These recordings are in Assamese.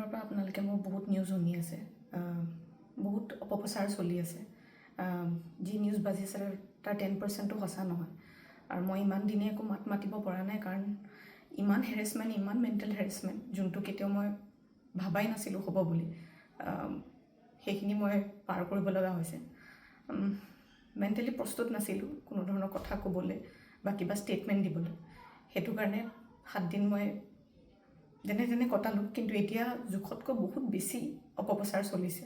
দিনৰ পৰা আপোনালোকে মোৰ বহুত নিউজ শুনি আছে, বহুত অপপ্ৰচাৰ চলি আছে। যি নিউজ বাজিছে তাৰ 10%ও সঁচা নহয়। আৰু মই ইমান দিনে একো মাত মাতিব পৰা নাই, কাৰণ ইমান হেৰেছমেণ্ট, ইমান মেণ্টেল হেৰেছমেণ্ট, যোনটো কেতিয়াও মই ভাবাই নাছিলোঁ হ'ব বুলি, সেইখিনি মই পাৰ কৰিব লগা হৈছে। মেণ্টেলি প্ৰস্তুত নাছিলোঁ কোনো ধৰণৰ কথা ক'বলৈ বা কিবা ষ্টেটমেণ্ট দিবলৈ। সেইটো কাৰণে 7 দিন মই যেনে তেনে কটালোঁ। কিন্তু এতিয়া জোখতকৈ বহুত বেছি অপপ্ৰচাৰ চলিছে।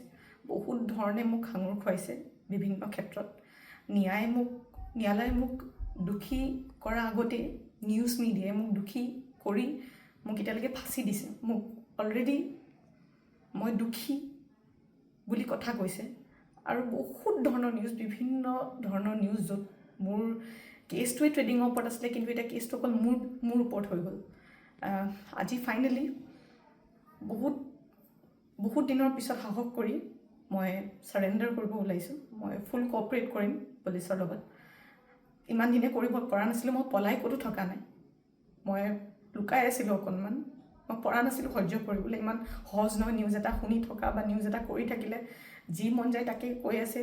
বহুত ধৰণে মোক সাঙুৰ খুৱাইছে বিভিন্ন ক্ষেত্ৰত। ন্যায়ালয়ে মোক দোষী কৰাৰ আগতেই নিউজ মিডিয়াই মোক দোষী কৰি মোক এতিয়ালৈকে ফাঁচি দিছে। মোক অলৰেডি মই দোষী বুলি কথা কৈছে। আৰু বহুত ধৰণৰ নিউজ, বিভিন্ন ধৰণৰ নিউজ, য'ত মোৰ কেছটোৱে ট্ৰেডিঙৰ ওপৰত আছিলে, কিন্তু এতিয়া কেছটো অকল মোৰ ওপৰত হৈ গ'ল। আজি ফাইনেলি বহুত দিনৰ পিছত সাহস কৰি মই ছাৰেণ্ডাৰ কৰিব ওলাইছোঁ। মই ফুল কোঅপাৰেট কৰিম পুলিচৰ লগত। ইমান দিনে কৰিব পৰা নাছিলোঁ। মই পলাই ক'তো থকা নাই, মই লুকাই আছিলোঁ অকণমান। মই পৰা নাছিলোঁ সহ্য কৰিবলৈ। ইমান সহজ নহয় নিউজ এটা শুনি থকা বা নিউজ এটা কৰি থাকিলে। যি মন যায় তাকে কৈ আছে,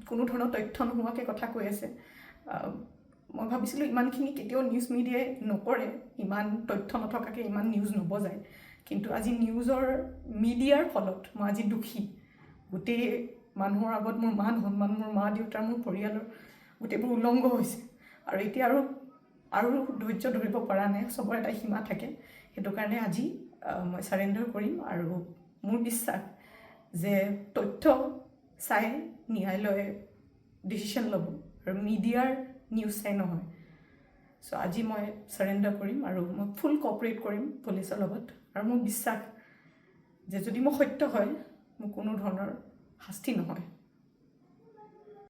কোনো ধৰণৰ তথ্য নোহোৱাকৈ কথা কৈ আছে। মই ভাবিছিলোঁ ইমানখিনি কেতিয়াও নিউজ মিডিয়াই নকৰে, ইমান তথ্য নথকাকৈ ইমান নিউজ নবজায়। কিন্তু আজি মিডিয়াৰ ফলত মই আজি দোষী। গোটেই মানুহৰ আগত মোৰ মান সন্মান, মোৰ মা দেউতাৰ, মোৰ পৰিয়ালৰ গোটেইবোৰ উলংঘ হৈছে। আৰু এতিয়া আৰু ধৈৰ্য ধৰিব পৰা নাই। চবৰে এটা সীমা থাকে। সেইটো কাৰণে আজি মই ছাৰেণ্ডাৰ কৰিম। আৰু মোৰ বিশ্বাস যে তথ্য চাই ন্যায়ালয়ে ডিচিশ্যন ল'ব, আৰু মিডিয়াৰ নিউজ চাই নহয়। চ' আজি মই ছাৰেণ্ডাৰ কৰিম আৰু মই ফুল কোঅপাৰেট কৰিম পুলিচৰ লগত। আৰু মোৰ বিশ্বাস যে যদি মই সত্য হয়, মোৰ কোনো ধৰণৰ শাস্তি নহয়।